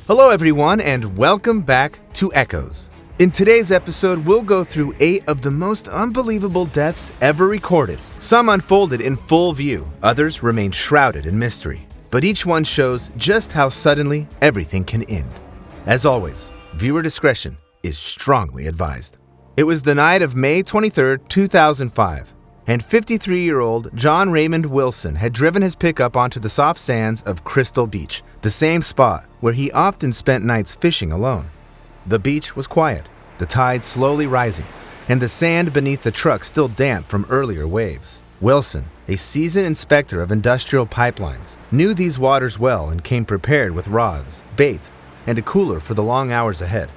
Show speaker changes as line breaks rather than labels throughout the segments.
Hello everyone and welcome back to Echoes. In today's episode, we'll go through 8 of the most unbelievable deaths ever recorded. Some unfolded in full view, others remained shrouded in mystery. But each one shows just how suddenly everything can end. As always, viewer discretion is strongly advised. It was the night of May 23, 2005, and 53-year-old John Raymond Wilson had driven his pickup onto the soft sands of Crystal Beach, the same spot where he often spent nights fishing alone. The beach was quiet, the tide slowly rising, and the sand beneath the truck still damp from earlier waves. Wilson, a seasoned inspector of industrial pipelines, knew these waters well and came prepared with rods, bait, and a cooler for the long hours ahead.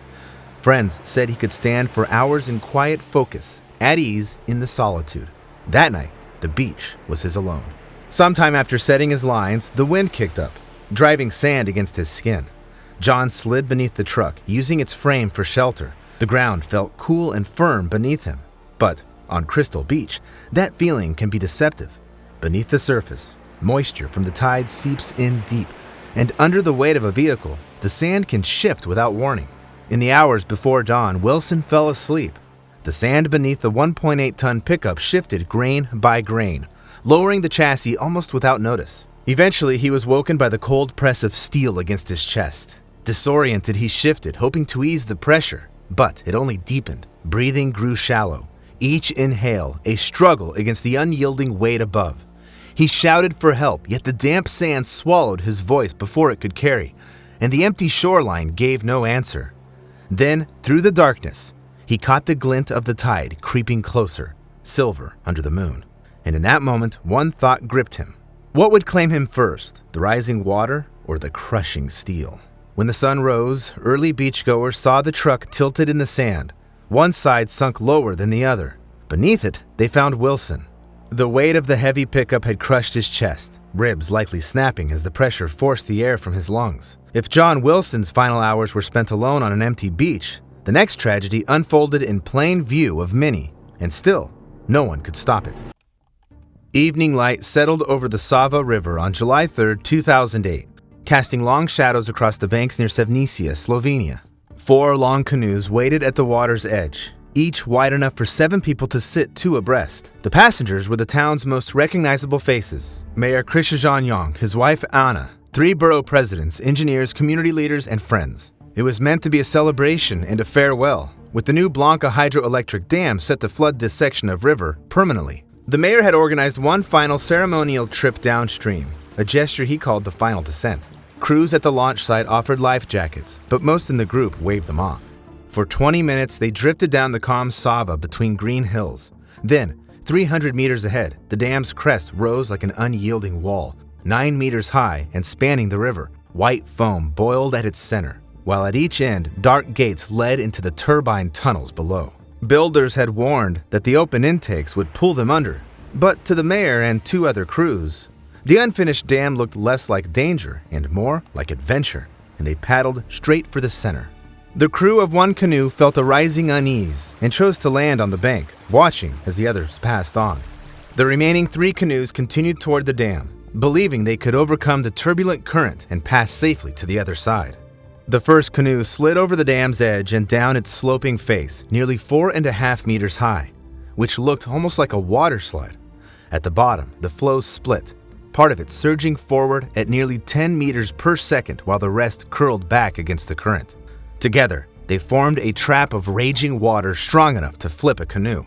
Friends said he could stand for hours in quiet focus, at ease in the solitude. That night, the beach was his alone. Sometime after setting his lines, the wind kicked up, driving sand against his skin. John slid beneath the truck, using its frame for shelter. The ground felt cool and firm beneath him. But on Crystal Beach, that feeling can be deceptive. Beneath the surface, moisture from the tide seeps in deep, and under the weight of a vehicle, the sand can shift without warning. In the hours before dawn, Wilson fell asleep. The sand beneath the 1.8-ton pickup shifted grain by grain, lowering the chassis almost without notice. Eventually, he was woken by the cold press of steel against his chest. Disoriented, he shifted, hoping to ease the pressure, but it only deepened. Breathing grew shallow. Each inhale, a struggle against the unyielding weight above. He shouted for help, yet the damp sand swallowed his voice before it could carry, and the empty shoreline gave no answer. Then, through the darkness, he caught the glint of the tide creeping closer, silver under the moon. And in that moment, one thought gripped him. What would claim him first, the rising water or the crushing steel? When the sun rose, early beachgoers saw the truck tilted in the sand. One side sunk lower than the other. Beneath it, they found Wilson. The weight of the heavy pickup had crushed his chest, ribs likely snapping as the pressure forced the air from his lungs. If John Wilson's final hours were spent alone on an empty beach, the next tragedy unfolded in plain view of many, and still, no one could stop it. Evening light settled over the Sava River on July 3, 2008, casting long shadows across the banks near Sevnica, Slovenia. 4 long canoes waited at the water's edge, each wide enough for 7 people to sit 2 abreast. The passengers were the town's most recognizable faces: Mayor Krzysztof Young, his wife Anna, 3 borough presidents, engineers, community leaders, and friends. It was meant to be a celebration and a farewell, with the new Blanca hydroelectric dam set to flood this section of river permanently. The mayor had organized one final ceremonial trip downstream, a gesture he called the final descent. Crews at the launch site offered life jackets, but most in the group waved them off. For 20 minutes, they drifted down the calm Sava between green hills. Then, 300 meters ahead, the dam's crest rose like an unyielding wall, 9 meters high and spanning the river. White foam boiled at its center, while at each end, dark gates led into the turbine tunnels below. Builders had warned that the open intakes would pull them under, but to the mayor and 2 other crews, the unfinished dam looked less like danger and more like adventure, and they paddled straight for the center. The crew of one canoe felt a rising unease and chose to land on the bank, watching as the others passed on. The remaining 3 canoes continued toward the dam, believing they could overcome the turbulent current and pass safely to the other side. The first canoe slid over the dam's edge and down its sloping face, nearly 4.5 meters high, which looked almost like a water slide. At the bottom, the flow split, part of it surging forward at nearly 10 meters per second while the rest curled back against the current. Together, they formed a trap of raging water strong enough to flip a canoe.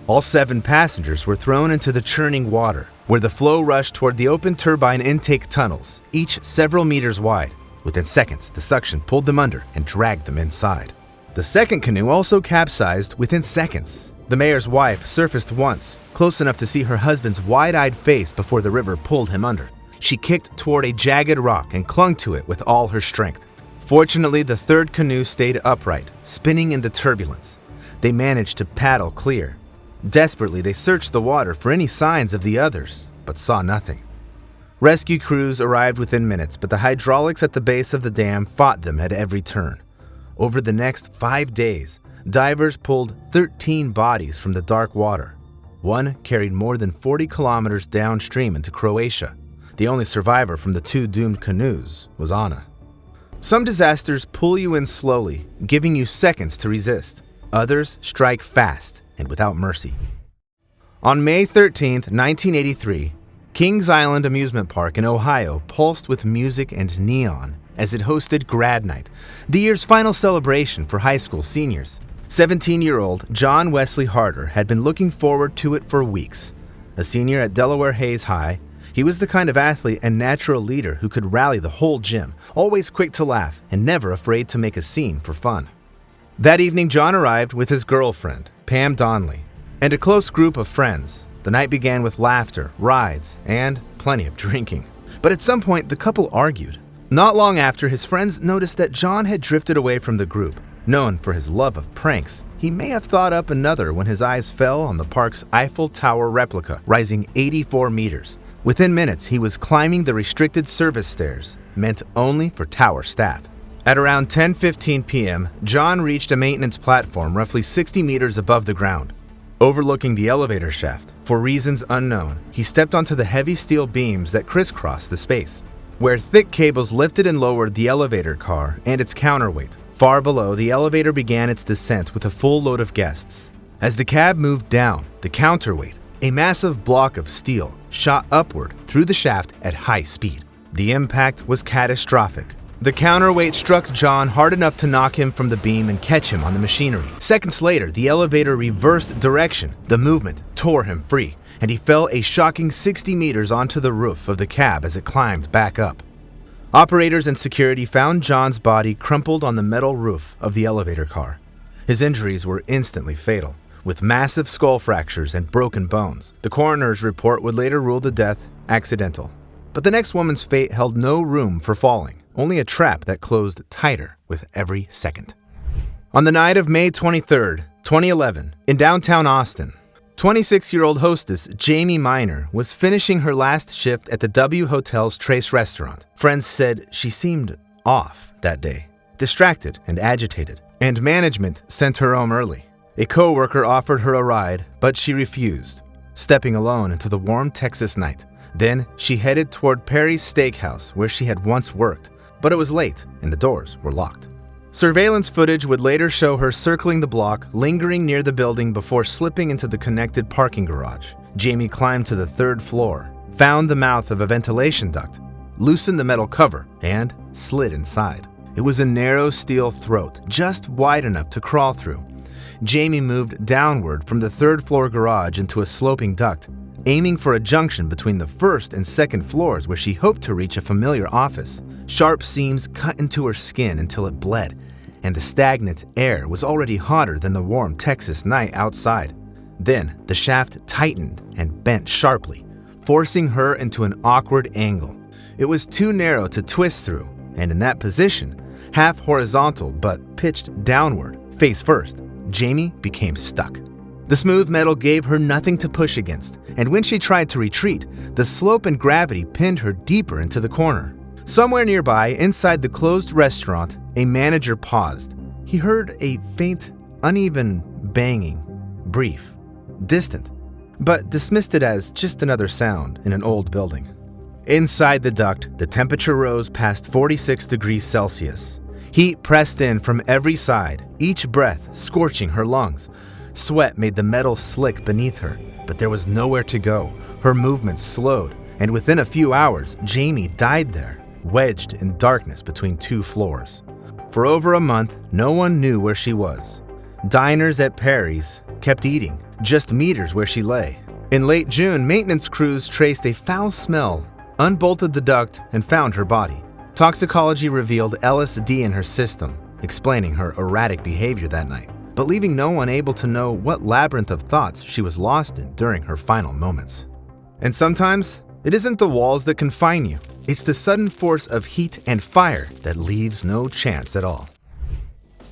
All 7 passengers were thrown into the churning water, where the flow rushed toward the open turbine intake tunnels, each several meters wide. Within seconds, the suction pulled them under and dragged them inside. The second canoe also capsized within seconds. The mayor's wife surfaced once, close enough to see her husband's wide-eyed face before the river pulled him under. She kicked toward a jagged rock and clung to it with all her strength. Fortunately, the third canoe stayed upright, spinning in the turbulence. They managed to paddle clear. Desperately, they searched the water for any signs of the others, but saw nothing. Rescue crews arrived within minutes, but the hydraulics at the base of the dam fought them at every turn. Over the next 5 days, divers pulled 13 bodies from the dark water. One carried more than 40 kilometers downstream into Croatia. The only survivor from the 2 doomed canoes was Anna. Some disasters pull you in slowly, giving you seconds to resist. Others strike fast and without mercy. On May 13, 1983, Kings Island Amusement Park in Ohio pulsed with music and neon as it hosted Grad Night, the year's final celebration for high school seniors. 17-year-old John Wesley Harder had been looking forward to it for weeks. A senior at Delaware Hayes High, he was the kind of athlete and natural leader who could rally the whole gym, always quick to laugh and never afraid to make a scene for fun. That evening, John arrived with his girlfriend, Pam Donnelly, and a close group of friends. The night began with laughter, rides, and plenty of drinking. But at some point, the couple argued. Not long after, his friends noticed that John had drifted away from the group. Known for his love of pranks, he may have thought up another when his eyes fell on the park's Eiffel Tower replica, rising 84 meters. Within minutes, he was climbing the restricted service stairs, meant only for tower staff. At around 10:15 p.m., John reached a maintenance platform roughly 60 meters above the ground. Overlooking the elevator shaft, for reasons unknown, he stepped onto the heavy steel beams that crisscrossed the space, where thick cables lifted and lowered the elevator car and its counterweight. Far below, the elevator began its descent with a full load of guests. As the cab moved down, the counterweight, a massive block of steel, shot upward through the shaft at high speed. The impact was catastrophic. The counterweight struck John hard enough to knock him from the beam and catch him on the machinery. Seconds later, the elevator reversed direction. The movement tore him free, and he fell a shocking 60 meters onto the roof of the cab as it climbed back up. Operators and security found John's body crumpled on the metal roof of the elevator car. His injuries were instantly fatal, with massive skull fractures and broken bones. The coroner's report would later rule the death accidental. But the next woman's fate held no room for falling, only a trap that closed tighter with every second. On the night of May 23, 2011, in downtown Austin, 26-year-old hostess Jamie Miner was finishing her last shift at the W Hotel's Trace restaurant. Friends said she seemed off that day, distracted and agitated, and management sent her home early. A coworker offered her a ride, but she refused, stepping alone into the warm Texas night. Then she headed toward Perry's Steakhouse, where she had once worked, but it was late and the doors were locked. Surveillance footage would later show her circling the block, lingering near the building before slipping into the connected parking garage. Jamie climbed to the 3rd floor, found the mouth of a ventilation duct, loosened the metal cover, and slid inside. It was a narrow steel throat, just wide enough to crawl through. Jamie moved downward from the 3rd floor garage into a sloping duct, aiming for a junction between the 1st and 2nd floors where she hoped to reach a familiar office. Sharp seams cut into her skin until it bled, and the stagnant air was already hotter than the warm Texas night outside. Then the shaft tightened and bent sharply, forcing her into an awkward angle. It was too narrow to twist through, and in that position, half horizontal but pitched downward, face first, Jamie became stuck. The smooth metal gave her nothing to push against, and when she tried to retreat, the slope and gravity pinned her deeper into the corner. Somewhere nearby, inside the closed restaurant, a manager paused. He heard a faint, uneven banging, brief, distant, but dismissed it as just another sound in an old building. Inside the duct, the temperature rose past 46 degrees Celsius. Heat pressed in from every side, each breath scorching her lungs. Sweat made the metal slick beneath her, but there was nowhere to go. Her movements slowed, and within a few hours, Jamie died there, wedged in darkness between 2 floors. For over a month, no one knew where she was. Diners at Perry's kept eating, just meters where she lay. In late June, maintenance crews traced a foul smell, unbolted the duct, and found her body. Toxicology revealed LSD in her system, explaining her erratic behavior that night, but leaving no one able to know what labyrinth of thoughts she was lost in during her final moments. And sometimes, it isn't the walls that confine you. It's the sudden force of heat and fire that leaves no chance at all.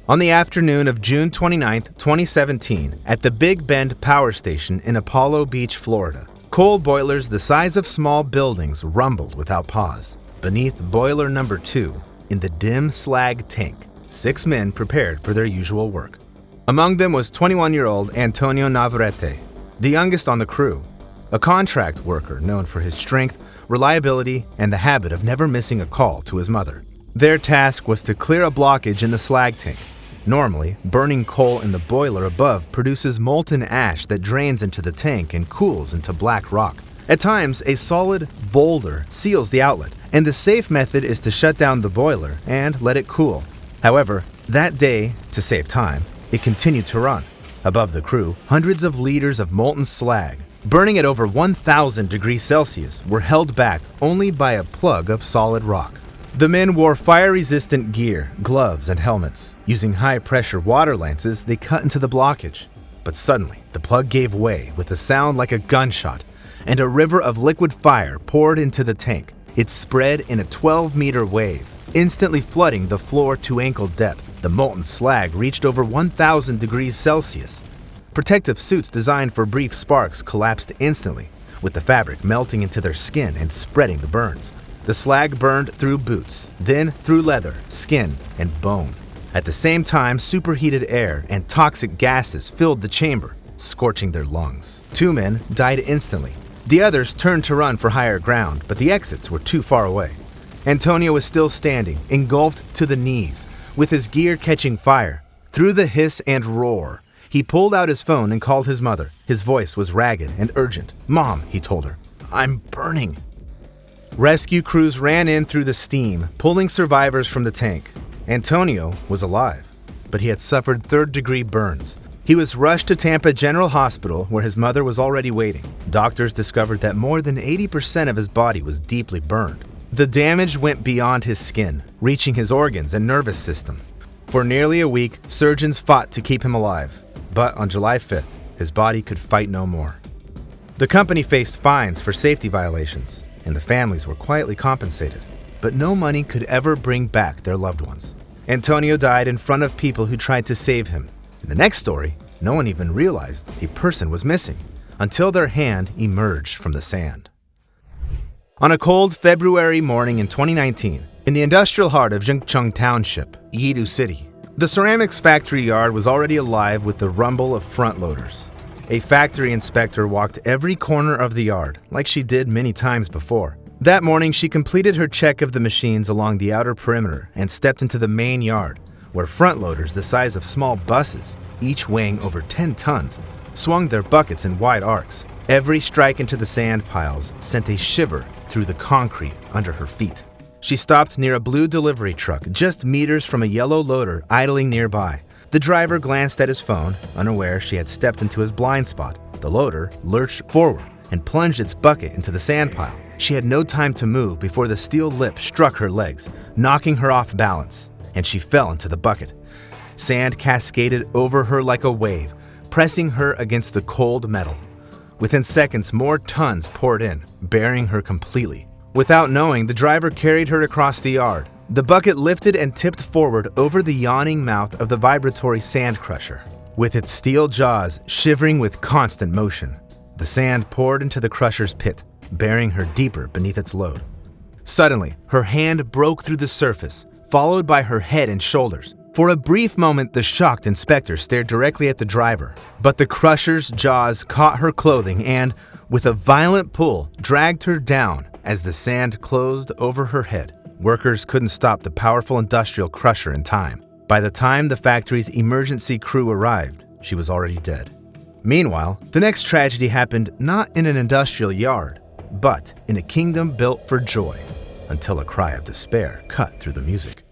On the afternoon of June 29, 2017, at the Big Bend Power Station in Apollo Beach, Florida, coal boilers the size of small buildings rumbled without pause. Beneath boiler number 2, in the dim slag tank, 6 men prepared for their usual work. Among them was 21-year-old Antonio Navarrete, the youngest on the crew, a contract worker known for his strength, reliability, and the habit of never missing a call to his mother. Their task was to clear a blockage in the slag tank. Normally, burning coal in the boiler above produces molten ash that drains into the tank and cools into black rock. At times, a solid boulder seals the outlet, and the safe method is to shut down the boiler and let it cool. However, that day, to save time, it continued to run. Above the crew, hundreds of liters of molten slag, burning at over 1,000 degrees Celsius, were held back only by a plug of solid rock. The men wore fire-resistant gear, gloves, and helmets. Using high-pressure water lances, they cut into the blockage. But suddenly, the plug gave way with a sound like a gunshot, and a river of liquid fire poured into the tank. It spread in a 12-meter wave, instantly flooding the floor to ankle depth. The molten slag reached over 1,000 degrees Celsius. Protective suits designed for brief sparks collapsed instantly, with the fabric melting into their skin and spreading the burns. The slag burned through boots, then through leather, skin, and bone. At the same time, superheated air and toxic gases filled the chamber, scorching their lungs. 2 men died instantly. The others turned to run for higher ground, but the exits were too far away. Antonio was still standing, engulfed to the knees, with his gear catching fire. Through the hiss and roar, he pulled out his phone and called his mother. His voice was ragged and urgent. "Mom," he told her, "I'm burning." Rescue crews ran in through the steam, pulling survivors from the tank. Antonio was alive, but he had suffered third-degree burns. He was rushed to Tampa General Hospital, where his mother was already waiting. Doctors discovered that more than 80% of his body was deeply burned. The damage went beyond his skin, reaching his organs and nervous system. For nearly a week, surgeons fought to keep him alive. But on July 5th, his body could fight no more. The company faced fines for safety violations, and the families were quietly compensated. But no money could ever bring back their loved ones. Antonio died in front of people who tried to save him. In the next story, no one even realized a person was missing until their hand emerged from the sand. On a cold February morning in 2019, in the industrial heart of Jingcheng Township, Yidu City, the ceramics factory yard was already alive with the rumble of front loaders. A factory inspector walked every corner of the yard, like she did many times before. That morning, she completed her check of the machines along the outer perimeter and stepped into the main yard, where front loaders the size of small buses, each weighing over 10 tons, swung their buckets in wide arcs. Every strike into the sand piles sent a shiver through the concrete under her feet. She stopped near a blue delivery truck just meters from a yellow loader idling nearby. The driver glanced at his phone, unaware she had stepped into his blind spot. The loader lurched forward and plunged its bucket into the sand pile. She had no time to move before the steel lip struck her legs, knocking her off balance, and she fell into the bucket. Sand cascaded over her like a wave, pressing her against the cold metal. Within seconds, more tons poured in, burying her completely. Without knowing, the driver carried her across the yard. The bucket lifted and tipped forward over the yawning mouth of the vibratory sand crusher, with its steel jaws shivering with constant motion. The sand poured into the crusher's pit, burying her deeper beneath its load. Suddenly, her hand broke through the surface, followed by her head and shoulders. For a brief moment, the shocked inspector stared directly at the driver, but the crusher's jaws caught her clothing and, with a violent pull, dragged her down as the sand closed over her head. Workers couldn't stop the powerful industrial crusher in time. By the time the factory's emergency crew arrived, she was already dead. Meanwhile, the next tragedy happened not in an industrial yard, but in a kingdom built for joy, until a cry of despair cut through the music.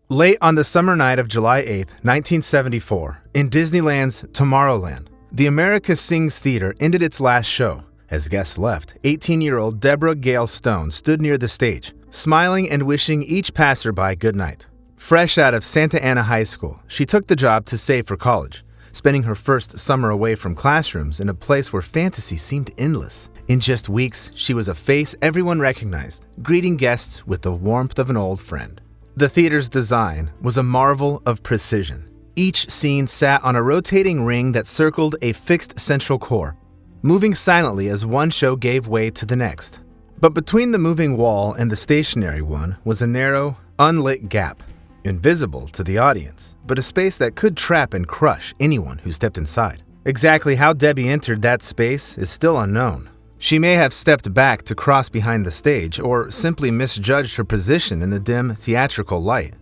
Late on the summer night of July 8, 1974, in Disneyland's Tomorrowland, the America Sings Theater ended its last show. As guests left, 18-year-old Deborah Gale Stone stood near the stage, smiling and wishing each passerby good night. Fresh out of Santa Ana High School, she took the job to save for college, spending her first summer away from classrooms in a place where fantasy seemed endless. In just weeks, she was a face everyone recognized, greeting guests with the warmth of an old friend. The theater's design was a marvel of precision. Each scene sat on a rotating ring that circled a fixed central core, moving silently as one show gave way to the next. But between the moving wall and the stationary one was a narrow, unlit gap, invisible to the audience, but a space that could trap and crush anyone who stepped inside. Exactly how Debbie entered that space is still unknown. She may have stepped back to cross behind the stage or simply misjudged her position in the dim, theatrical light.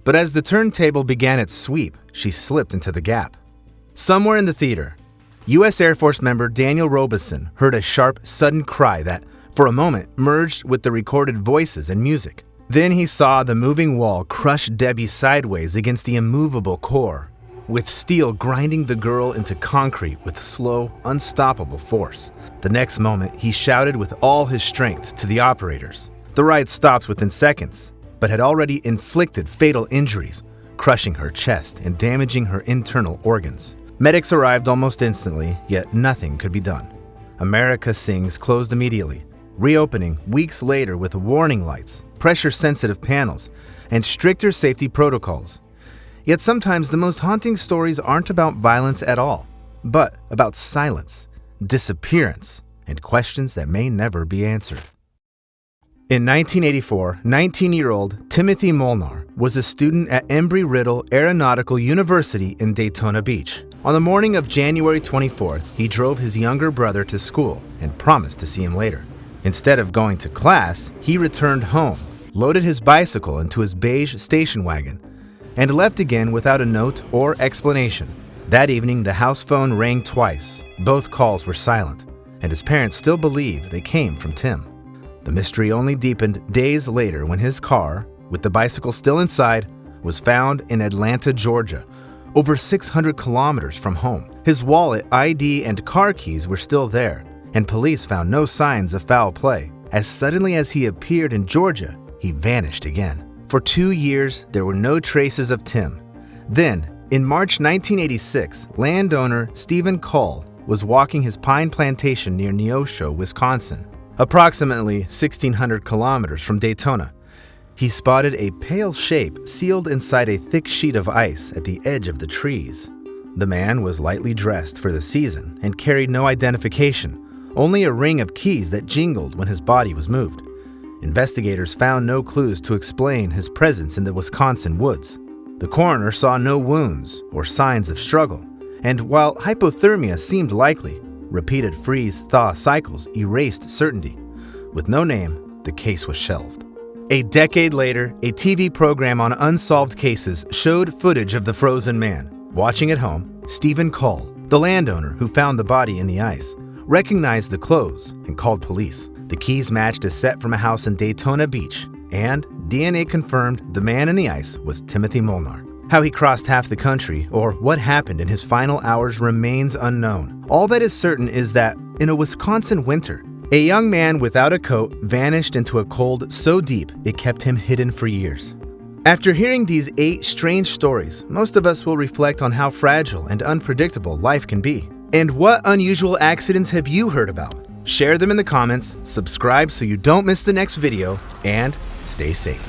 But as the turntable began its sweep, she slipped into the gap. Somewhere in the theater, U.S. Air Force member Daniel Robeson heard a sharp, sudden cry that, for a moment, merged with the recorded voices and music. Then he saw the moving wall crush Debbie sideways against the immovable core, with steel grinding the girl into concrete with slow, unstoppable force. The next moment, he shouted with all his strength to the operators. The ride stopped within seconds, but had already inflicted fatal injuries, crushing her chest and damaging her internal organs. Medics arrived almost instantly, yet nothing could be done. America Sings closed immediately, reopening weeks later with warning lights, pressure-sensitive panels, and stricter safety protocols. Yet sometimes the most haunting stories aren't about violence at all, but about silence, disappearance, and questions that may never be answered. In 1984, 19-year-old Timothy Molnar was a student at Embry-Riddle Aeronautical University in Daytona Beach. On the morning of January 24th, he drove his younger brother to school and promised to see him later. Instead of going to class, he returned home, loaded his bicycle into his beige station wagon, and left again without a note or explanation. That evening, the house phone rang twice. Both calls were silent, and his parents still believe they came from Tim. The mystery only deepened days later when his car, with the bicycle still inside, was found in Atlanta, Georgia, over 600 kilometers from home. His wallet, ID, and car keys were still there, and police found no signs of foul play. As suddenly as he appeared in Georgia, he vanished again. For 2 years, there were no traces of Tim. Then, in March 1986, landowner Stephen Cole was walking his pine plantation near Neosho, Wisconsin, approximately 1,600 kilometers from Daytona. He spotted a pale shape sealed inside a thick sheet of ice at the edge of the trees. The man was lightly dressed for the season and carried no identification, only a ring of keys that jingled when his body was moved. Investigators found no clues to explain his presence in the Wisconsin woods. The coroner saw no wounds or signs of struggle, and while hypothermia seemed likely, repeated freeze-thaw cycles erased certainty. With no name, the case was shelved. A decade later, a TV program on unsolved cases showed footage of the frozen man. Watching at home, Stephen Cole, the landowner who found the body in the ice, recognized the clothes and called police. The keys matched a set from a house in Daytona Beach, and DNA confirmed the man in the ice was Timothy Molnar. How he crossed half the country, or what happened in his final hours, remains unknown. All that is certain is that, in a Wisconsin winter, a young man without a coat vanished into a cold so deep it kept him hidden for years. After hearing these 8 strange stories, most of us will reflect on how fragile and unpredictable life can be. And what unusual accidents have you heard about? Share them in the comments, subscribe so you don't miss the next video, and stay safe.